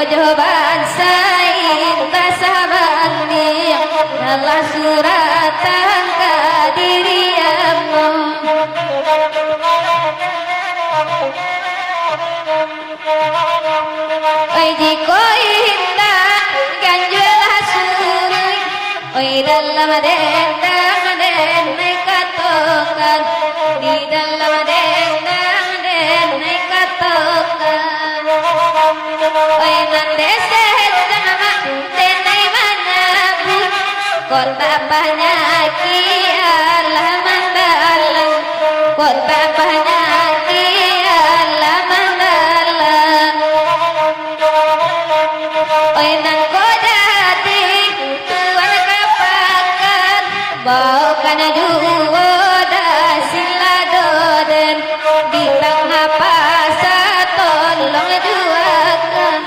joban sainta sabani dalam suratan kadiriamu oi jiko inda ganjula suri oi dalam dendang denai katokan di dalam dendang denai katokan oi nande sedama denai manapun kota banyak Allah mandalang kota banyak Allah mandalang oi nang kodati tuan kapakan bau kana juwo dasila doden di tengah pasar tolong juakan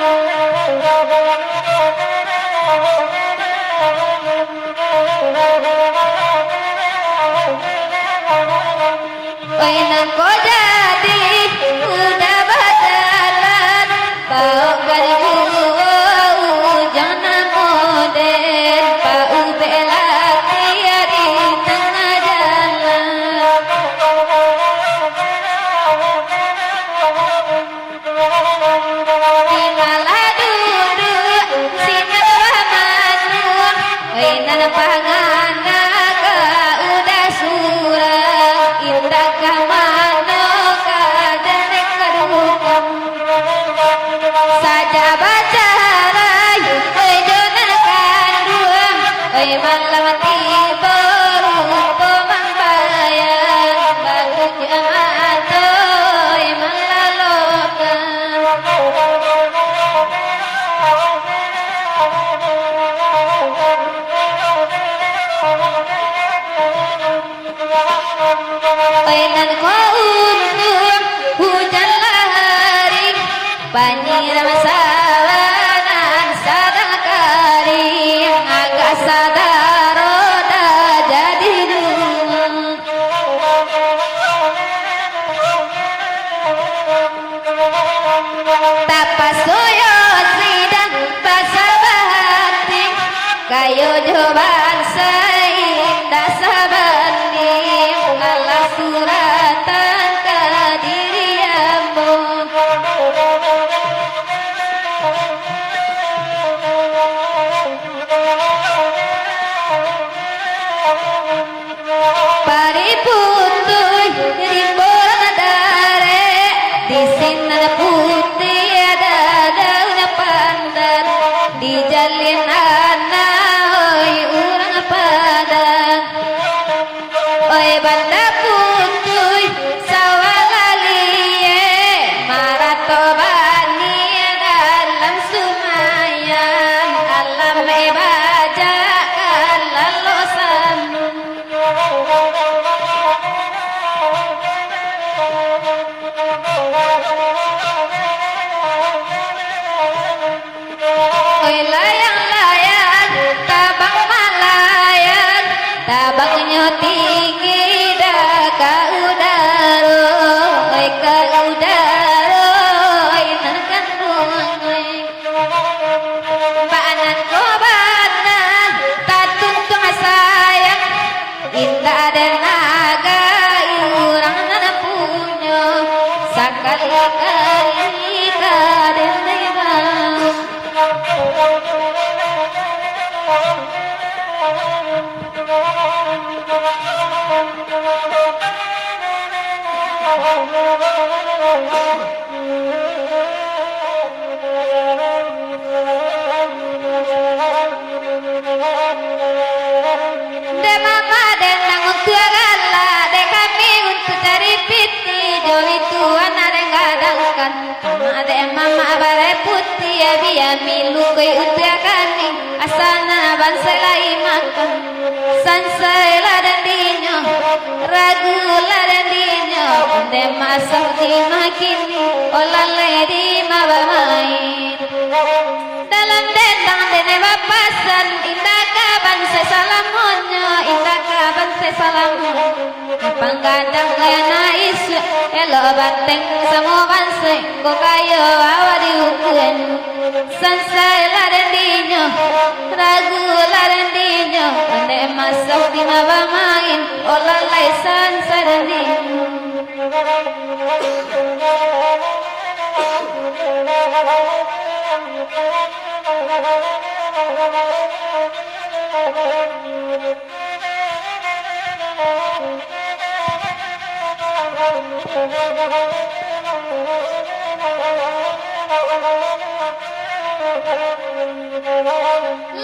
oi nang kodati udah berjalan bau kana juwo jangan moden pau bela dia di tengah jalan tinggallah duduk sinar manu oi nan pangana ka udah surah indah ka mano ka danek kadukam saja baca rayu oi jonan kanduang oi malam tiba rupa mambayang baru jamaat oi malalokan oi nan ko untung hujan lahari banjir masawanan sadang karing agak sadar roda jadi dung tapas soyo sidang basah bahati kayo joban saindah sabanding alas suratan kadiriamu pariputuy rimbol dare di sinar putih ada daun pandan di jalin oi urang padang oi banda putuy sawalalie marato bani dalam sumayan alam baja kalalosan oi layang-layang tabang malayan tabangnya tinggi dah ka udara oi ka udara oi nakan oi panan ko bana tatuntung sayang indah dan naga urang nana punya sakali-kali kaden bang de mama de nang utiagala de kami untuk cari piti joli tuan ada gadangkan mama de mama bare putih ya biya milu koi utiagani asana banselai makan sansela dan dinyo ragula dan dinyo de masak di makini olale di mabamain dalam dendang dene bapasan indah kaban sesalamonyo indah kaban sesalamonyo panggadang gaya nais melo bateng semua banseng ko kayo awadi ukuen sansai larendinyo ragu larendinyo ande masuk di mawa main olalai sansai larendinyo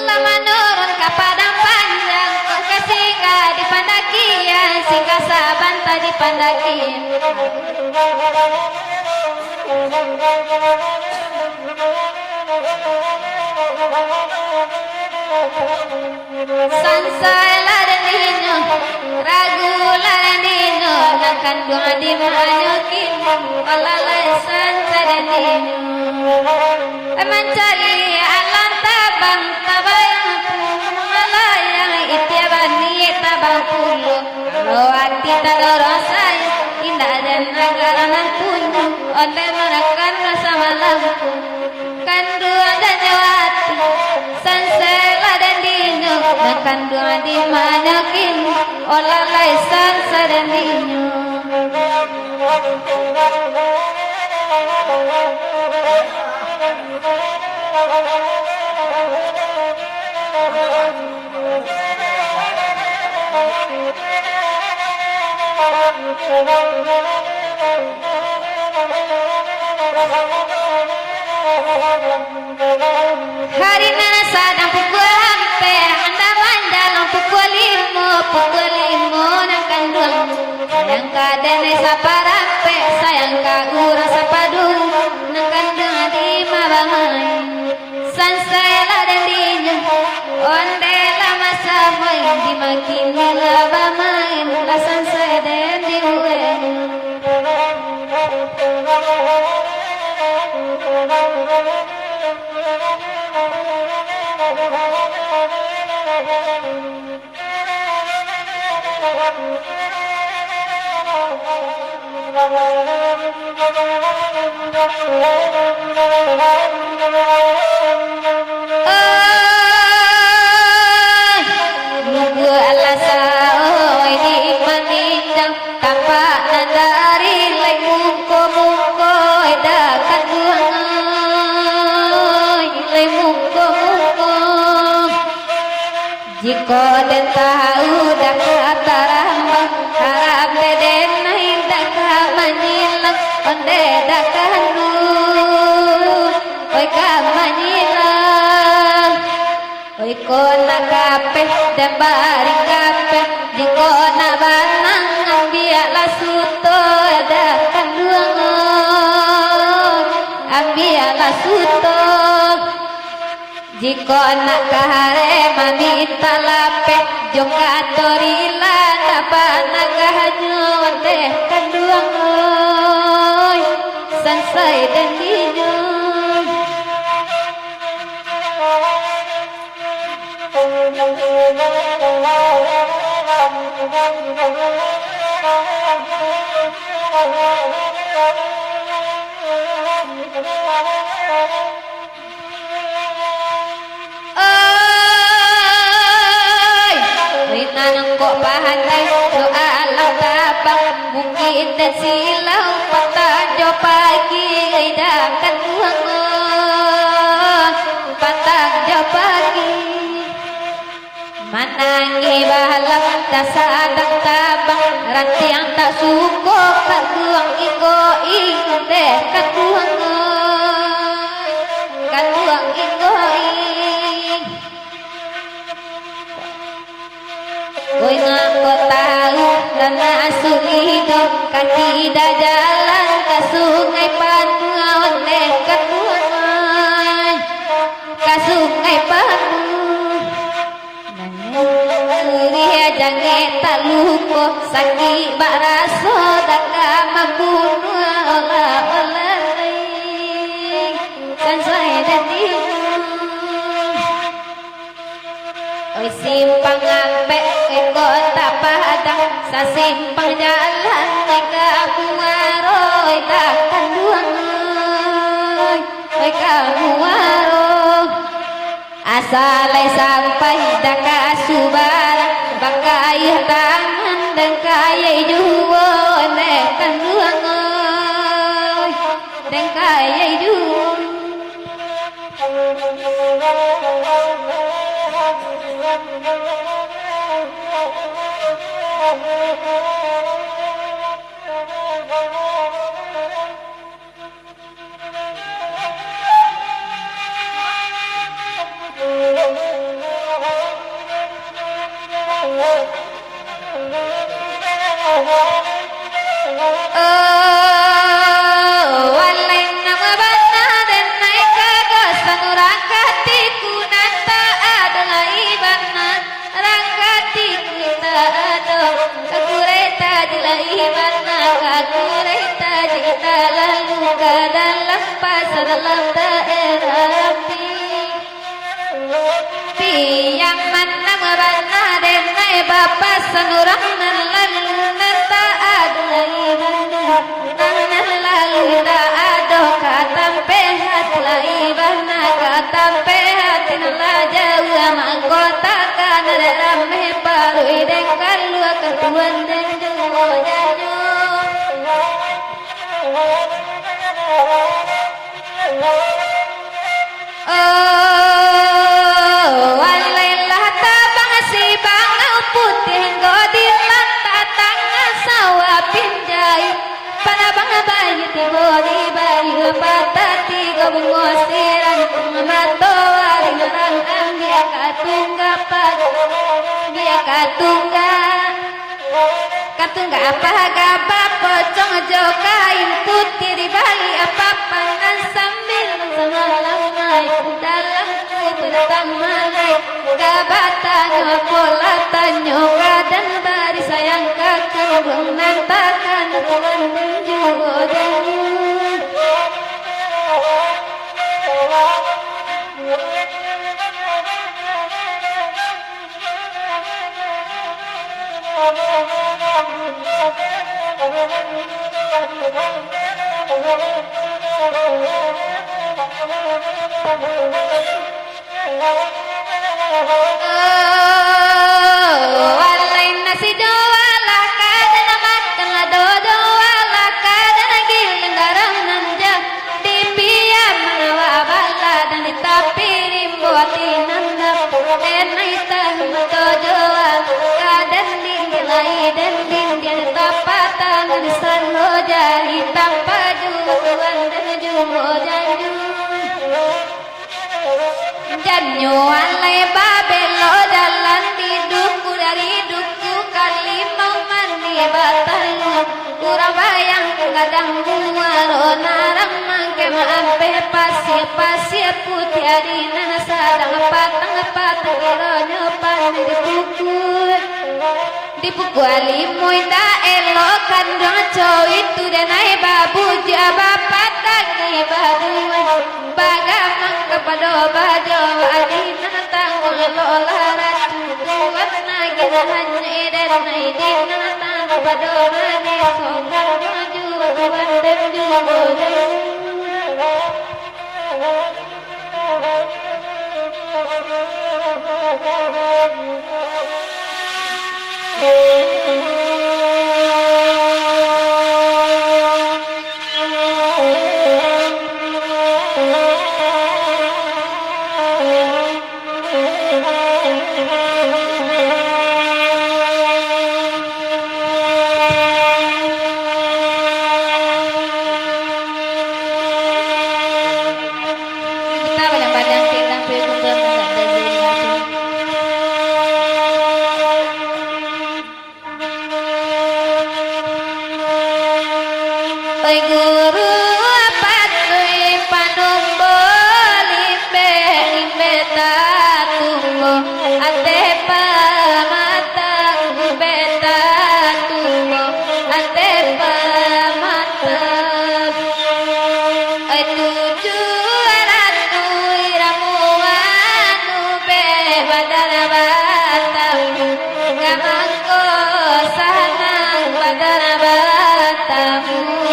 lama nurun ke padang panjang kesingga di pandakian singga saban tadi pandakian sansai larendinyo ragu larendinyo nakan dua di manyokin olalai sansai larendinyo mencari alam tabang tabayang malayang itiabani tabang pulu kalau hati tadoro saya indah dan nagaranan punyu onde menekan rasa malam kandua dan nyawati sansai larendinyo nakan dua di manyokin olalai sansai larendinyo hari nana sadang pukul hampe anda mandalang pukul limo nakan duang sayang kadene saparampe sayang kagura sapadung nakan duang di mabamai sansai larendinyo onde lama samoy di makin labamain la sansai den di uwe nunggu alasa oi di manindang tapak nandari lai muko edakan duang lai muko jika den tahu dak katarambang harap den naik dak manyilang onde dak kandu oi ka manyilang oi kona kape dan bari kape di kona banang ambialah suto dak kanduang ambialah suto jika nak kahare mamita lape jong katorila dapat nagahanyo teh kanduang oi sansai dan dinyo kok pahandai doa alam tabang mungkin dan silau patah jo pagi dakan tuang patah jo pagi manangi balam tak sadang tabang rantiang tak suko kan tuang iko deh kan tuang iko Oi ngaku tahu dan asulido kan tidak jalan ke sungai Panuan dekat tuan ke sungai Panuan Surya jange tak lupa sakit bak raso daka membunuh olah-olah kan saya dan oi simpang ambek kota Padang sa simpang jalan ke Muaro oi takkan duang oi kamu waro asalai sampai daka subar bakai tangan dan kaya juwo nekan duang oi dan kaya juwo dalam daerah yang mana merana denai bapa sanurang nan lalu nanta adai nan lalu da ado katam pehat lai bana katam pehat nala jawa mangkota kan rame baru ideng kalu ketuan den jo janyo walailah tabang si bangau putih godin lantatang sawah pinjai pada bang bayi tibo di bayi patati gabungo siran mato waring rang dia katungga katungga apa gaba pocong jokain putih di bali apa pangan sambil semalam naik dalam tentang malai gabatanyo polatanyo kadan bari sayang kakang nantakan tuan menjugo janyu walai nasi jawala kadana makan la dodo wala kadana giling garam nanja di pia manawa bala dan ditapirim buatin nanda enai tahu dodo kadan dinilai dan dindian tapatan di salo jari tanpa juan dan jumo janju janyo alai babelo jalan di duku dari duku kali mau mandi batalu kurang bayang kadang muaro narang mangke maampe pasir putih adina sadang patang geronyo pan di buku alimoy da elo kandang cowi tu denai babu jaba patagi babu bagamang kepada bajo adina tanggung lola ratu kuat nagi hanya denai dina tanggung pada nagi songar maju kuat dan jual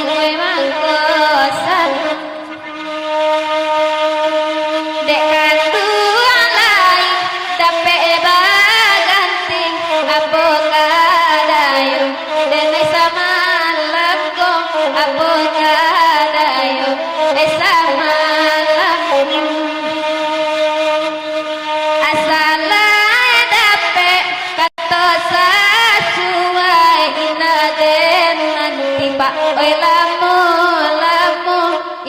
Memang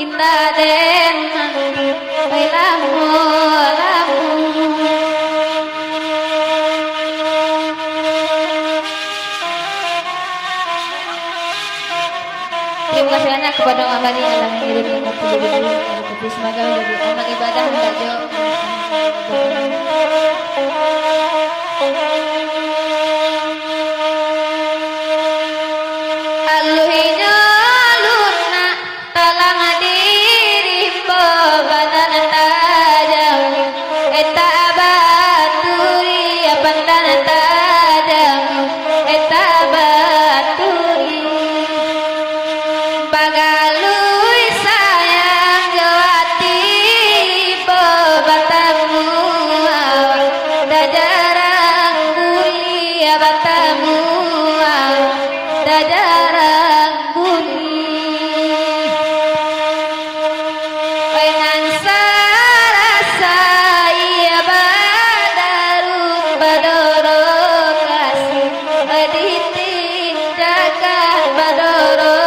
indah den mangki lamu terima kasih banyak kepada Mabani yang telah mengirim kopi. Semoga menjadi amal ibadah untuk aluhinya luna talang diri badan tajam eta baturi pandan tajam eta baturi bagalui sayang jawati batamu dajarang kuliah batamu dajarang kuliah pengan sarasa ia badarut badoro kasih editin jaga badoro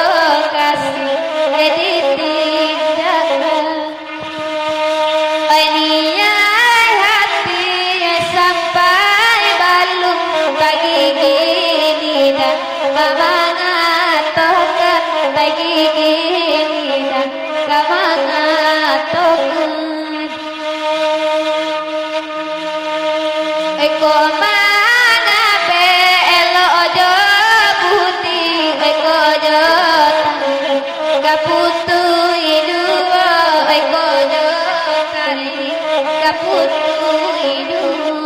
kasih editin jaga ininya hati sampai balung pagi gini dah kamangatokan pagi gini dah kamangatokan eko mana elo ojo putih eko ojo kaputu iduo eko ojo kali kaputu iduo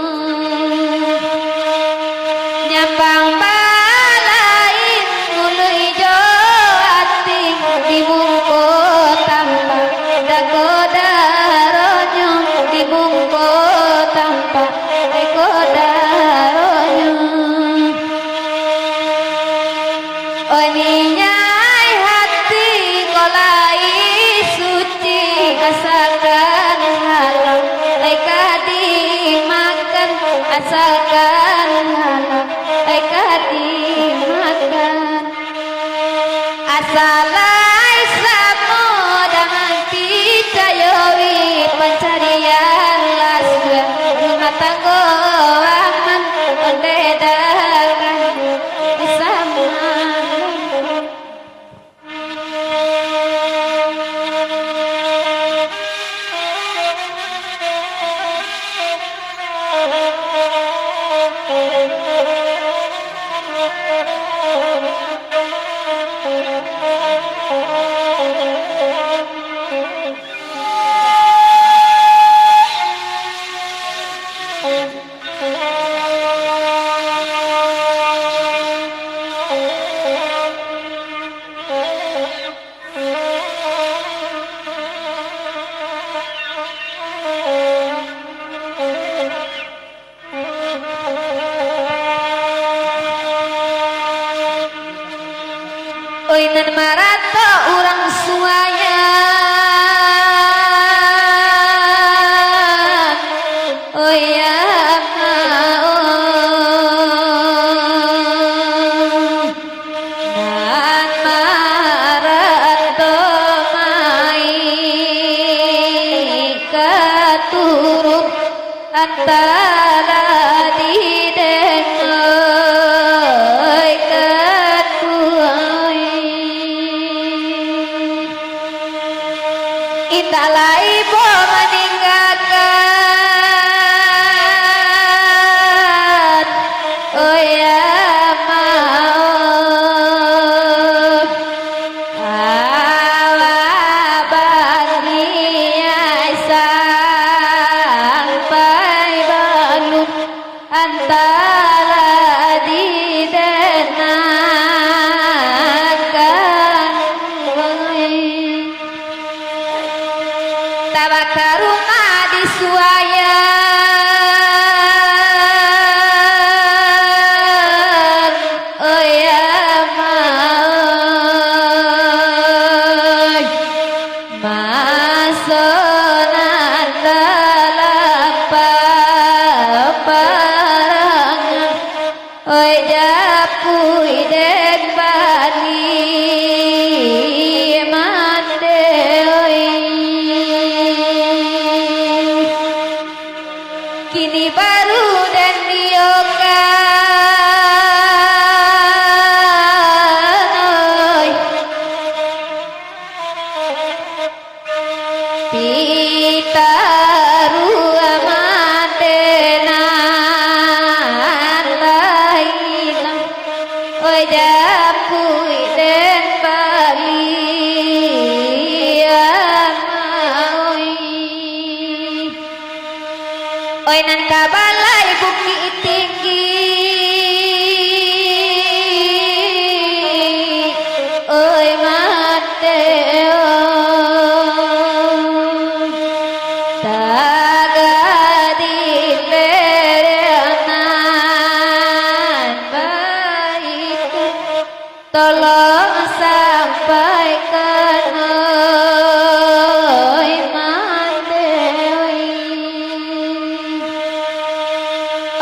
nyapang balain mulu ijo ati dibungko tanpa dagoda ronyo dibungko tanpa dagoda ronyo oninyai hati kolai suci asalkan halal eka dimakan asalkan halal eka dimakan asalai samo dengan picayowi pencarian lasga rumah tangga aman mendedakan sama oinan marato urang suayan oh ya nan marato mai katurut antara di dengoy katuai italah ibu meninggalkan oh ya maaf ala bahagia sampai balun antara didenakan tabaka rumah disuayan oh ya mau masonan dalam paparan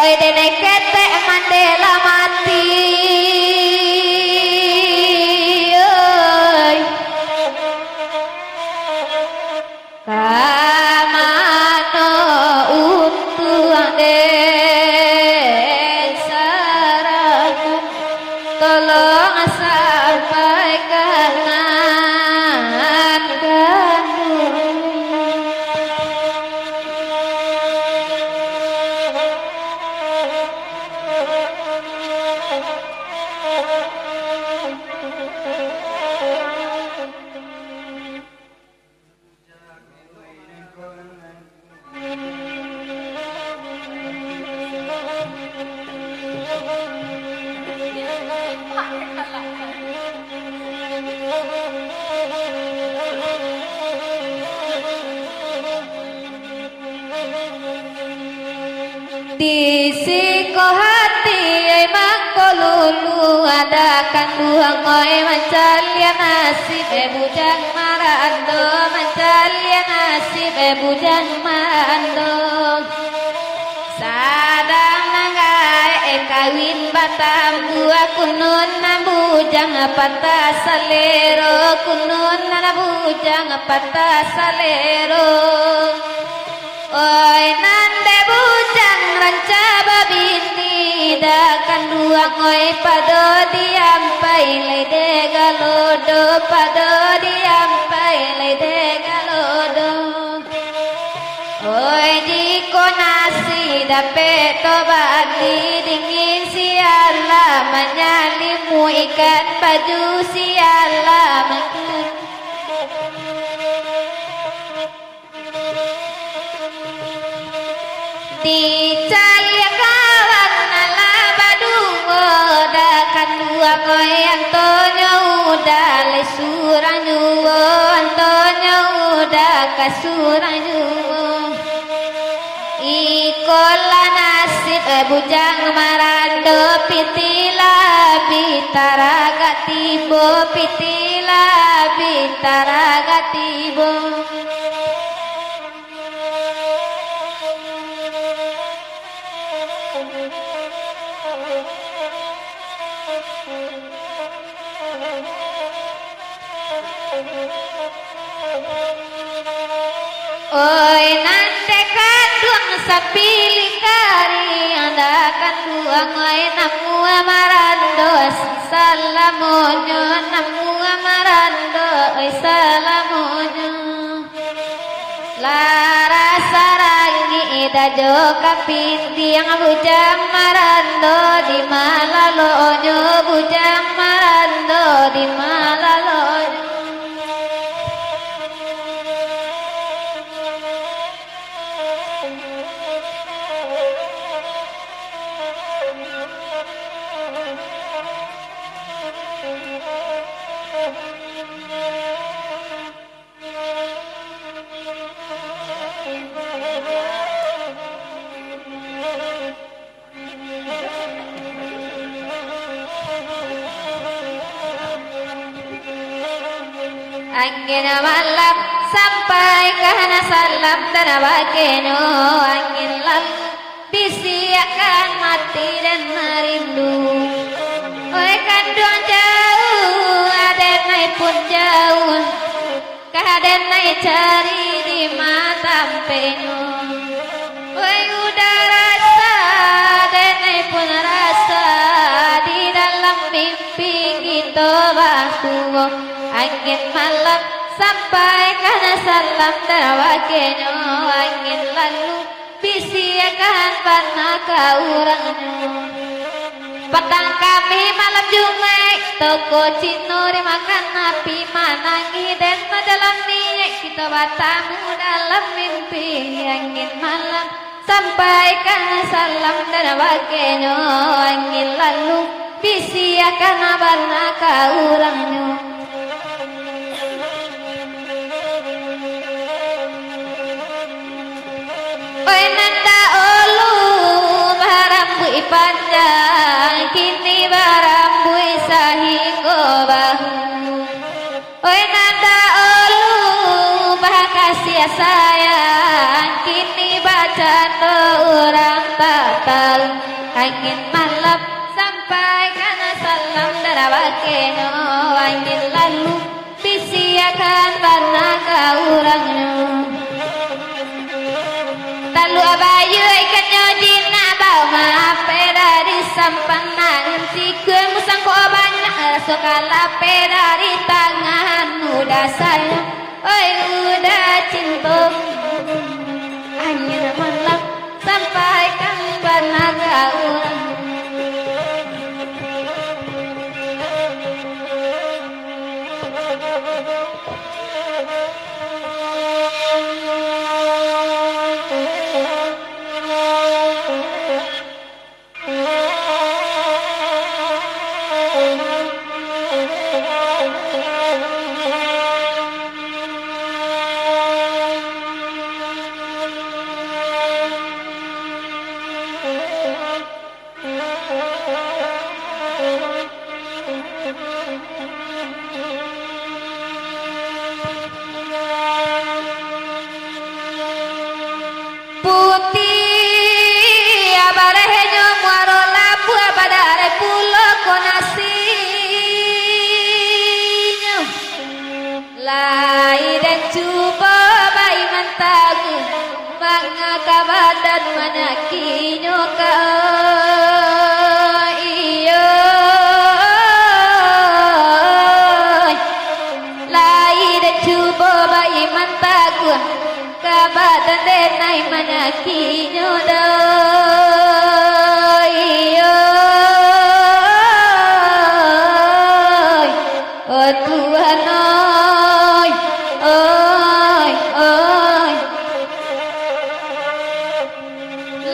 Oi dene ketek Mandela mati. Oi. Kamano utuh desaraku tolong sampaikan di siko hati emang kolulu ada kandungan oi mancalia nasib bujang marando mancalia nasib bujang marando sadang nanggai kawin batam dua kunun nambujang patah salero kunun nambujang patah salero oi nande bujang ranca babini dakan dua oi pado diampai lede galodo pado diampai lede galodo oi jiko nasi dape tobali dingin siala menyalimu ikan baju siala makan di calia kawan nala badungo dakan dua koy Antonio uda le suranyu Antonio uda kasuranyu ikola nasib bujang marando pitila bitaraga tibo pitila bitaraga tibo oi nante kadung sapili kari anda kanduang oi namu amarando salamonyo namu amarando oi salamonyo lara sarangi ida jo kapindi yang bujang marando di malalonyo bujang marando di malalonyo angin malam sampai karena salam dan wakeno angin lalu bisi akan mati dan merindu oi kandung jauh adenai pun jauh kadenai cari di mata peno oi udara rasa adenai pun rasa di dalam mimpi kita basuh angin malam sampai karena salam terawakeno angin lalu bisi akan pernah kaurangnya petang kami malam Jumat toko cinuri makan api manangi dan dalam niat kita bertamu dalam mimpi angin malam sampai karena salam terawakeno angin lalu bisi akan pernah kaurangnya oi nanda olu barambui panjang kini barambui sahingo bahu oi nanda olu bahakasia sayang kini canda orang tak tahu angin malam sampai karena salam darawakeno angin lalu bisiakan panaga urangno talu abayu ikannya dina bau mape dari sampanang tiku musang ko banyak sokala pe dari tangan muda saya oi udah cinta angin malam sampai kan panaga urang putih abarehenyo muarola bua badare pulo konasinya lai dan cuba bai mantagu mangakabadan manakinyo ka iyo lai dan cuba bai mantagu kabadan denai manyakinyo doi oh Tuhan oi oi oi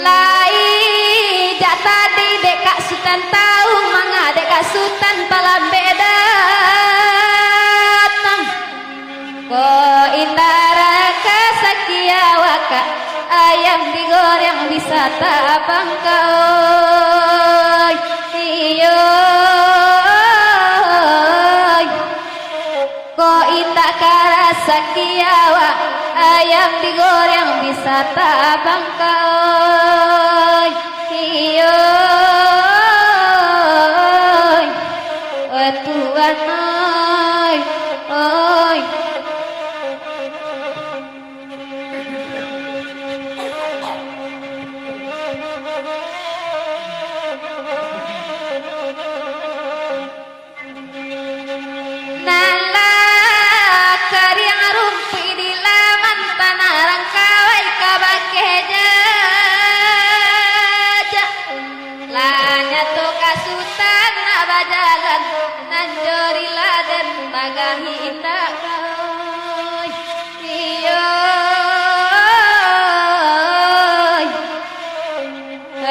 lai jata di dekak sultan tahu manga dekak sultan palam beda ko indara kesakiawaka ayam digoreng bisa tabang kau iyo ko indah karasa kiawa ayam digoreng bisa tabang kau iyo oh Tuhan oi oi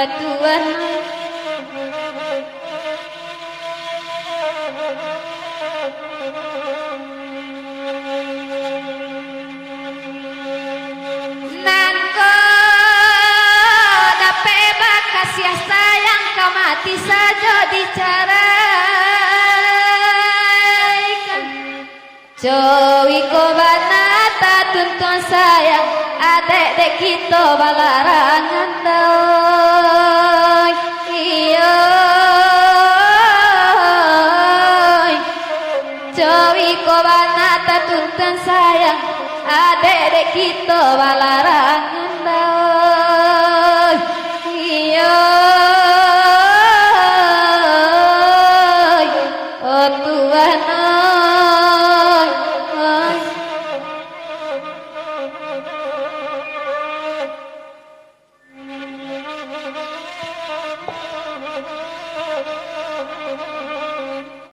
Tuhan nangko dape bakasih sayang kau mati saja dicaraikan Jowi ko banata tuntun sayang adek-dek kita balarangan doi iyo Jowi ko banata tuntun sayang adek-dek kita balarangan doi